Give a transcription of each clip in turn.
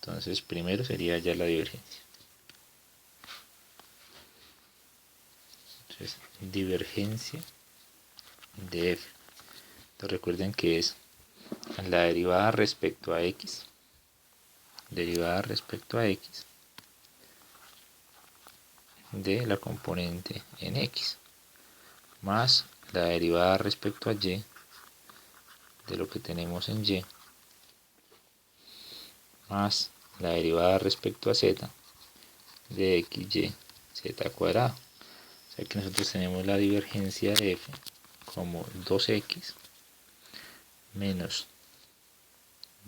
Entonces primero sería ya la divergencia. Entonces divergencia de f. Entonces recuerden que es la derivada respecto a x, de la componente en x, más la derivada respecto a y de lo que tenemos en y, más la derivada respecto a z de x, y, z cuadrado. O sea que nosotros tenemos la divergencia de f como 2x menos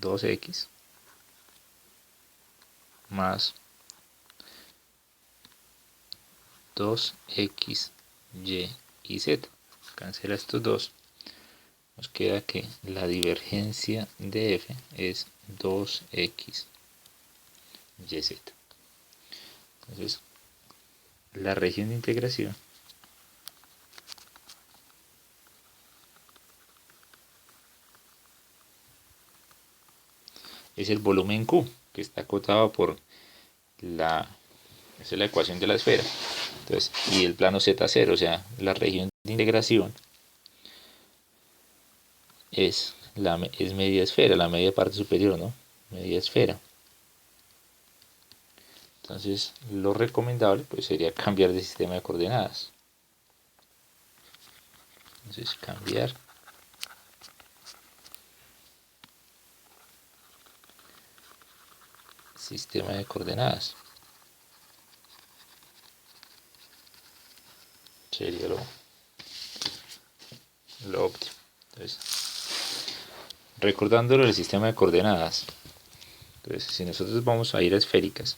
2x más 2x, y z. Cancela estos dos. Nos queda que la divergencia de f es 2x, yz. Entonces, la región de integración es el volumen Q, que está acotado por esa es la ecuación de la esfera. Entonces, y el plano Z0, o sea, la región de integración es media esfera, la media parte superior, ¿no? Media esfera. Entonces, lo recomendable pues sería cambiar de sistema de coordenadas. Entonces, cambiar sistema de coordenadas sería lo óptimo. Entonces, recordándolo el sistema de coordenadas, entonces si nosotros vamos a ir a esféricas,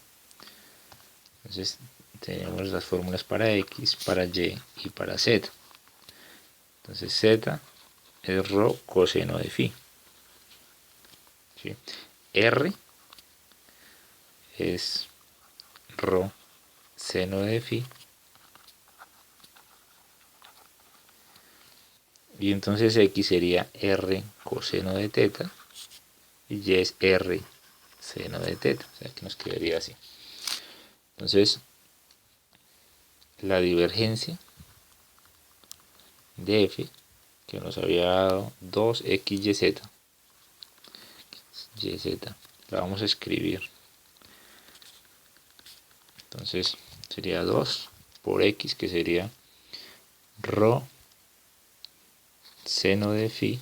entonces tenemos las fórmulas para x, para y y para z. Entonces z es rho coseno de phi, ¿sí? R es rho seno de phi, y entonces x sería r coseno de teta y y es r seno de teta, o sea que nos quedaría así. Entonces la divergencia de f, que nos había dado 2xyz, la vamos a escribir. Entonces sería 2 por x, que sería rho seno de phi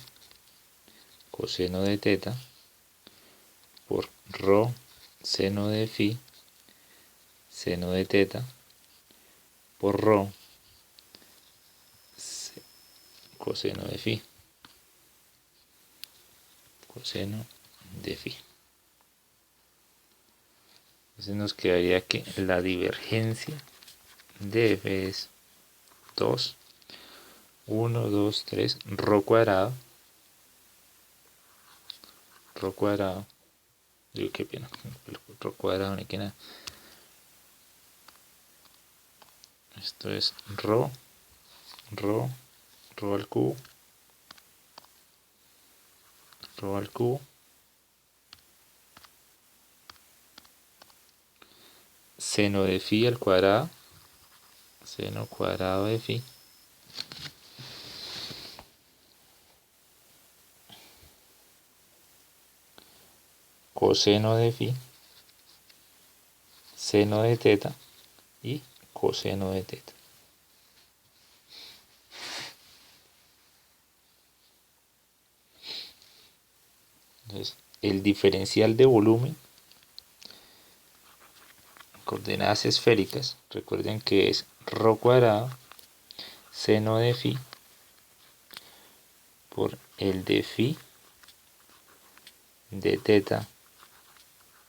coseno de teta por rho seno de phi seno de teta por rho coseno de phi coseno de phi. Entonces nos quedaría que la divergencia de f es 2, 1, 2, 3, rho cuadrado, digo qué pena, rho cuadrado ni que nada. Esto es rho al cubo, seno de phi al cuadrado, seno cuadrado de phi, coseno de phi, seno de teta y coseno de teta. Entonces, el diferencial de volumen, coordenadas esféricas, recuerden que es rho cuadrado seno de phi por el de phi, de teta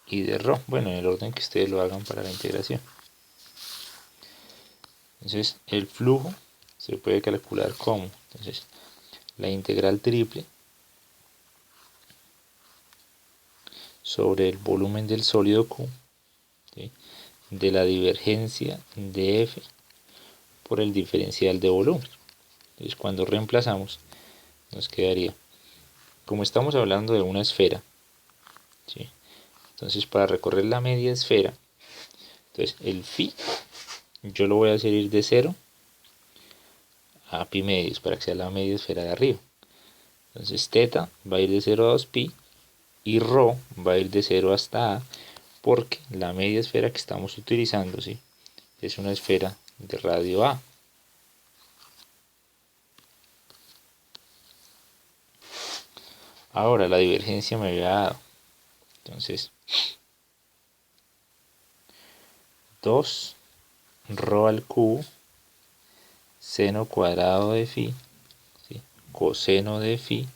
y de rho, bueno, en el orden que ustedes lo hagan para la integración. Entonces el flujo se puede calcular como, entonces, la integral triple sobre el volumen del sólido Q, ¿sí?, de la divergencia de F por el diferencial de volumen. Entonces cuando reemplazamos nos quedaría, como estamos hablando de una esfera, ¿sí?, Entonces para recorrer la media esfera, entonces el phi yo lo voy a hacer ir de 0 a pi medios para que sea la media esfera de arriba. Entonces teta va a ir de 0 a 2pi y rho va a ir de 0 hasta a, porque la media esfera que estamos utilizando, ¿sí?, es una esfera de radio a. Ahora la divergencia me había dado, entonces 2 rho al cubo seno cuadrado de phi, ¿sí?, coseno de phi,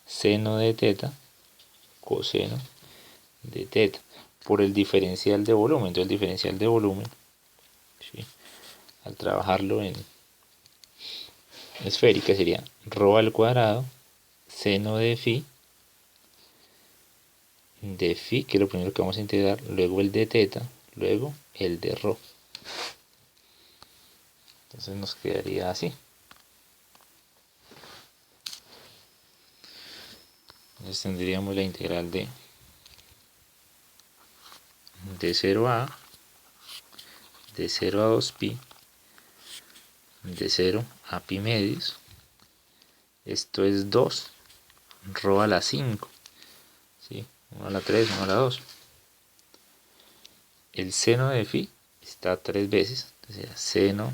seno de teta, coseno de teta, por el diferencial de volumen. Entonces el diferencial de volumen, ¿sí?, al trabajarlo en esférica sería rho al cuadrado seno de phi, que es lo primero que vamos a integrar, luego el de teta, luego el de rho. Entonces nos quedaría así. Entonces tendríamos la integral de 0 a 2pi, de 0 a pi medios. Esto es 2 rho a la 5, ¿sí?, 1 a la 3, 1 a la 2. El seno de phi está 3 veces, entonces sería seno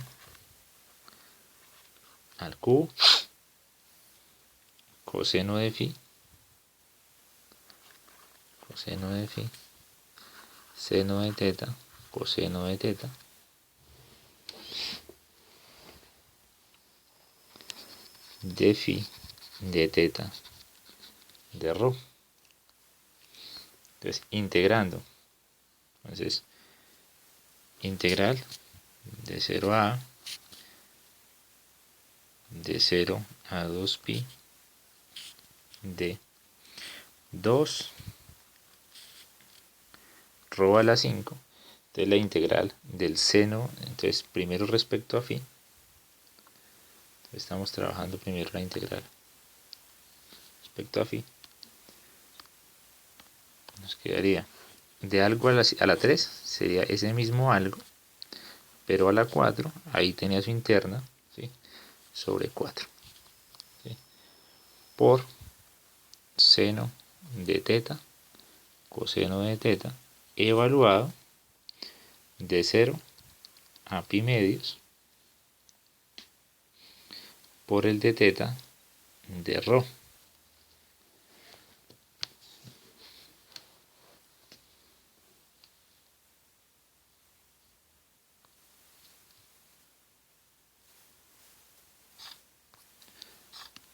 al cubo, coseno de phi, seno de teta, coseno de teta, de phi, de teta, de rho. Entonces integrando, entonces integral de 0 a 2pi de 2 rho a la 5. Entonces la integral del seno, entonces primero respecto a phi, estamos trabajando primero la integral respecto a phi, nos quedaría de algo a la 3, sería ese mismo algo, pero a la 4, ahí tenía su interna, ¿sí?, sobre 4, ¿sí?, por seno de teta, coseno de teta, evaluado de 0 a pi medios por el de teta de rho.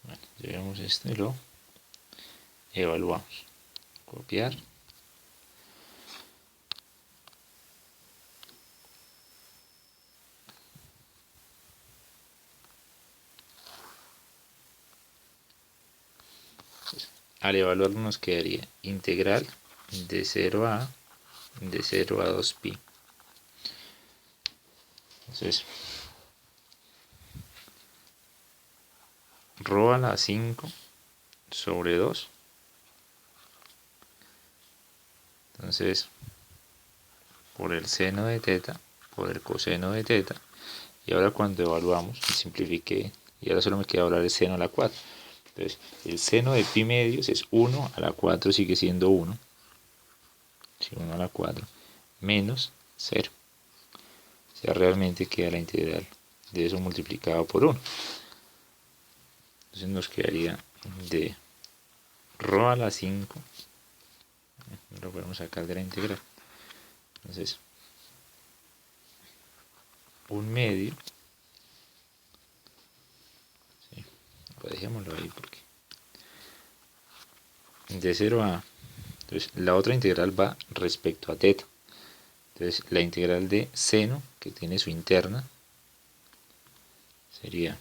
Bueno, llevamos esto y lo evaluamos. Copiar. Al evaluarlo nos quedaría integral de 0 a 2pi. Entonces rho a la 5 sobre 2. Entonces por el seno de teta, por el coseno de teta. Y ahora cuando evaluamos, simplifiqué, y ahora solo me queda hablar el seno a la 4. Entonces el seno de pi medios es 1 a la 4, sigue siendo 1. 1 a la 4 menos 0. O sea, realmente queda la integral de eso multiplicado por 1. Entonces nos quedaría de rho a la 5. Lo podemos sacar de la integral. Entonces, 1/2. Sí, pues dejémoslo ahí porque de 0 a... Entonces, la otra integral va respecto a teta. Entonces, la integral de seno, que tiene su interna, sería...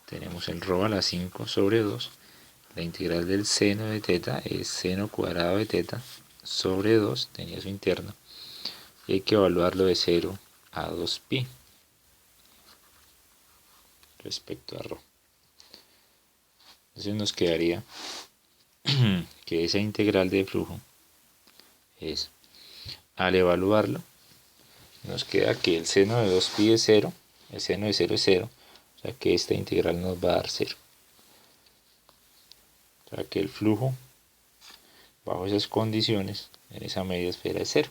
Tenemos el rho a la 5 sobre 2. La integral del seno de teta es seno cuadrado de teta sobre 2, tenía su interna. Y hay que evaluarlo de 0 a 2pi respecto a rho. Entonces nos quedaría que esa integral de flujo es, al evaluarlo, nos queda que el seno de 2pi es 0, el seno de 0 es 0, o sea que esta integral nos va a dar 0. O sea que el flujo bajo esas condiciones en esa media esfera es 0.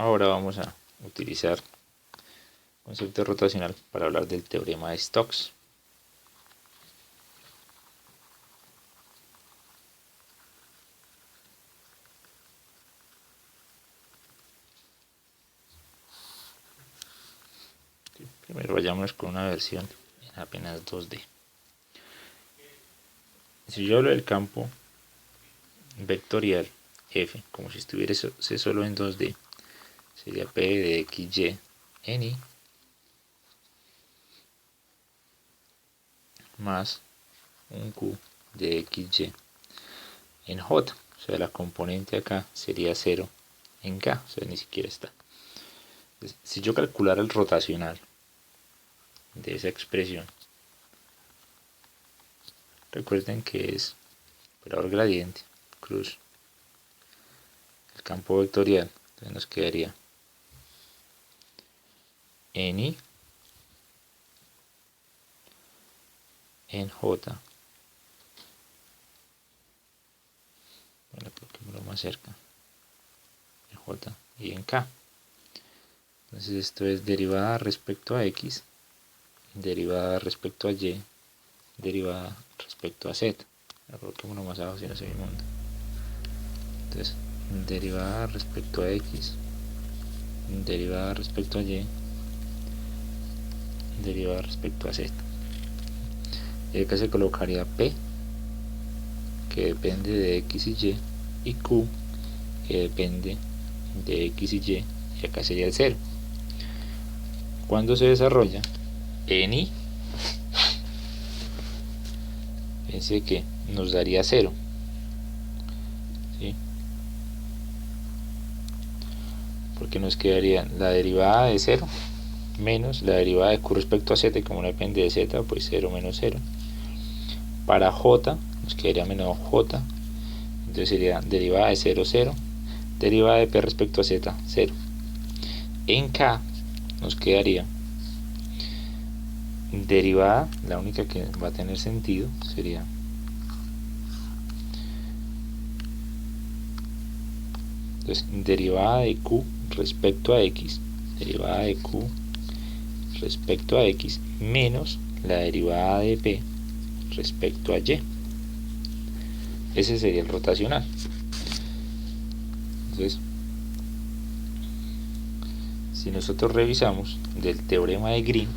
Ahora vamos a utilizar concepto rotacional para hablar del teorema de Stokes. Primero vayámonos con una versión en apenas 2D. Si yo hablo del campo vectorial F, como si estuviese solo en 2D, sería P de XY en I más un Q de XY en J. O sea, la componente acá sería 0 en K, o sea, ni siquiera está. Entonces, si yo calculara el rotacional de esa expresión, recuerden que es operador gradiente, cruz, el campo vectorial, entonces nos quedaría en I en J, bueno, coloquémoslo más cerca, en J y en K. Entonces esto es derivada respecto a X, derivada respecto a Y, derivada respecto a Z. Coloquémoslo más abajo si no se ve inmundo. Entonces, derivada respecto a X, derivada respecto a Y, derivada respecto a Z. Y acá se colocaría P, que depende de X y Y, Q, que depende de X y Y, y acá sería el 0. Cuando se desarrolla en I, fíjense que nos daría 0. ¿Sí? Porque nos quedaría la derivada de 0 menos la derivada de Q respecto a Z, y como no depende de Z, pues 0 menos 0. Para J nos quedaría menos J, entonces sería derivada de 0, 0, derivada de P respecto a Z, 0. En K nos quedaría derivada, la única que va a tener sentido sería entonces derivada de Q respecto a X, derivada de Q respecto a X menos la derivada de P respecto a Y. Ese sería el rotacional. Entonces, si nosotros revisamos del teorema de Green,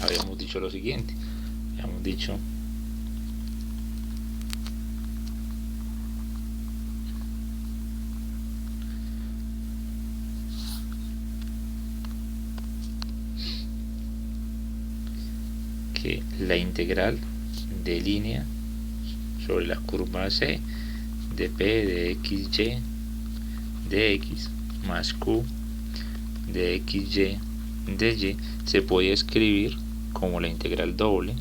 habíamos dicho lo siguiente, habíamos dicho que la integral de línea sobre la curva C de P de XY de X más Q de XY de Y se podía escribir como la integral doble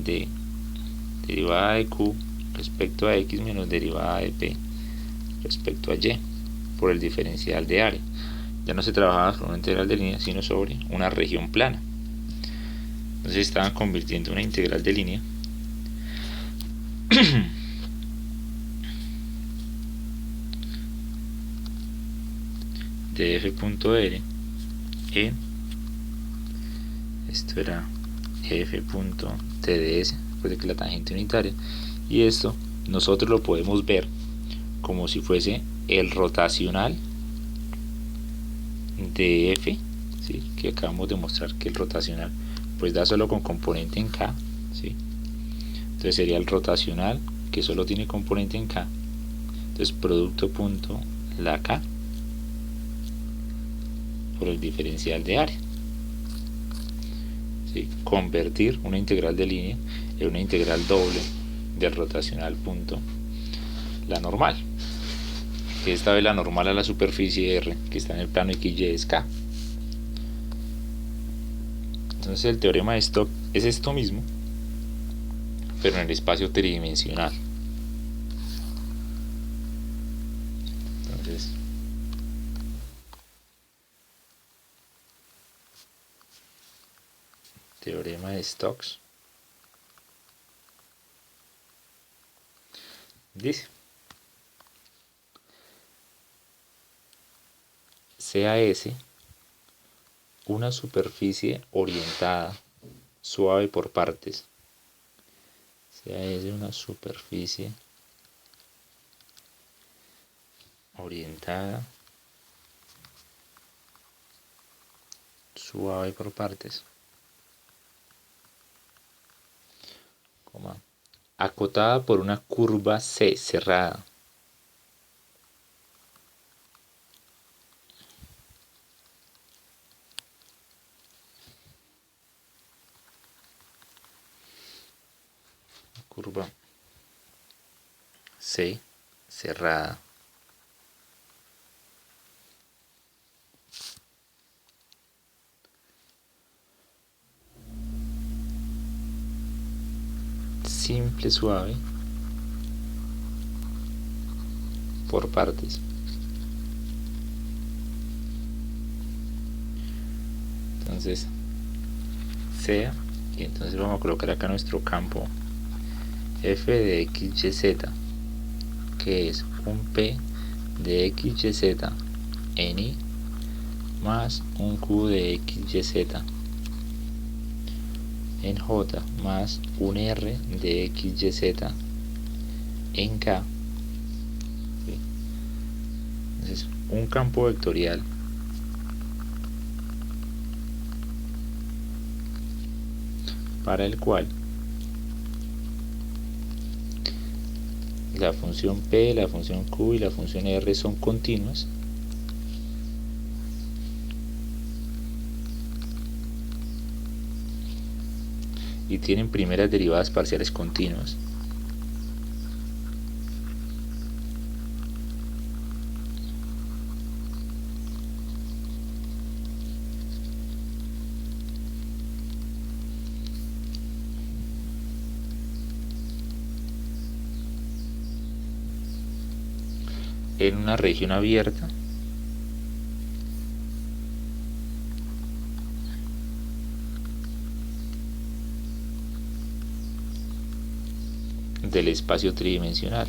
de derivada de Q respecto a X menos derivada de P respecto a Y por el diferencial de área. Ya no se trabajaba sobre una integral de línea, sino sobre una región plana. Entonces estaban convirtiendo una integral de línea de f.r en, esto era f.tds, después de que la tangente unitaria, y esto nosotros lo podemos ver como si fuese el rotacional de f, ¿sí? Que acabamos de mostrar que el rotacional pues da solo con componente en K, ¿sí? Entonces sería el rotacional que solo tiene componente en K, entonces producto punto la K por el diferencial de área, ¿sí? Convertir una integral de línea en una integral doble del rotacional punto la normal. que esta vez la normal a la superficie R, que está en el plano XY es K. Entonces el teorema de Stokes es esto mismo, pero en el espacio tridimensional. Entonces, teorema de Stokes dice: sea S una superficie orientada, suave por partes. Sea S una superficie orientada, suave por partes, acotada por una curva C cerrada. Curva C cerrada. Simple suave por partes. Entonces sea, y entonces vamos a colocar acá nuestro campo f de x, y, z, que es un p de x, y, z en i más un q de x, y, z en j más un r de x, y, z en k. Entonces un campo vectorial para el cual la función p, la función q y la función r son continuas, y tienen primeras derivadas parciales continuas. En una región abierta del espacio tridimensional.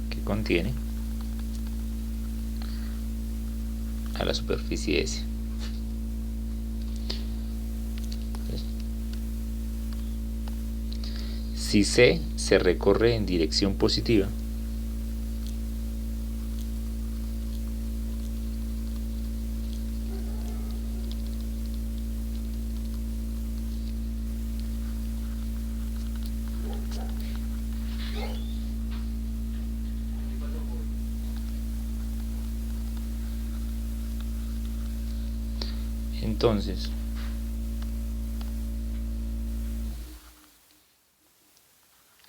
Que contiene a la superficie S. Si C se recorre en dirección positiva, entonces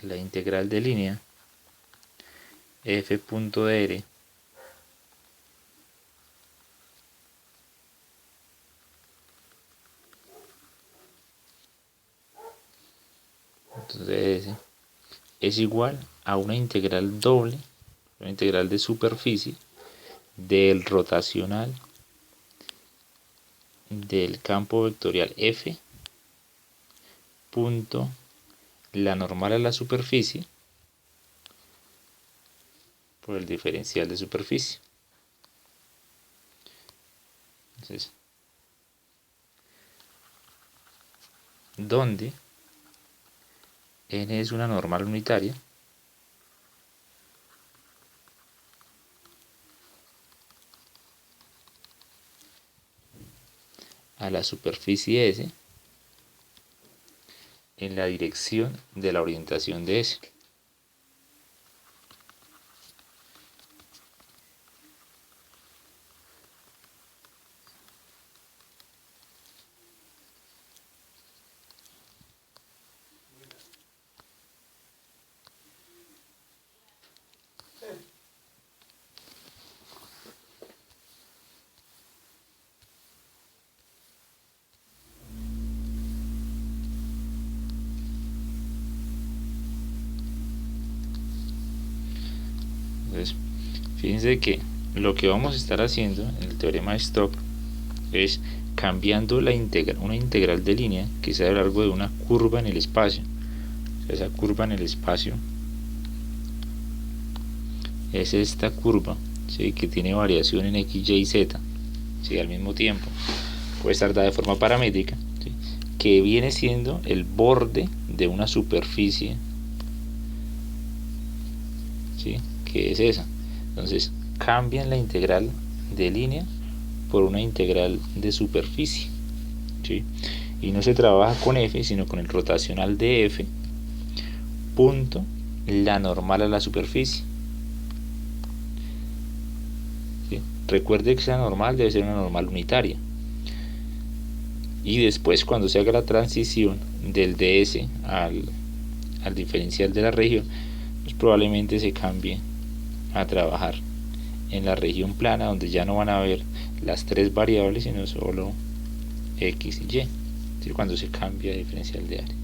la integral de línea f.dr entonces es igual a una integral doble, una integral de superficie del rotacional del campo vectorial f punto la normal a la superficie por el diferencial de superficie. Entonces, donde n es una normal unitaria a la superficie S en la dirección de la orientación de S. Fíjense que lo que vamos a estar haciendo en el teorema de Stokes es cambiando una integral de línea que sea a lo largo de una curva en el espacio. O sea, esa curva en el espacio es esta curva, ¿sí?, que tiene variación en x, y, z, ¿sí?, al mismo tiempo. Puede estar dada de forma paramétrica, ¿sí?, que viene siendo el borde de una superficie, ¿sí?, que es esa. Entonces cambian la integral de línea por una integral de superficie, ¿sí?, y no se trabaja con f, sino con el rotacional de f punto la normal a la superficie. ¿Sí? Recuerde que esa normal debe ser una normal unitaria, y después, cuando se haga la transición del ds al diferencial de la región, pues probablemente se cambie a trabajar en la región plana, donde ya no van a haber las tres variables, sino solo x y y, ¿sí?, cuando se cambia el diferencial de área.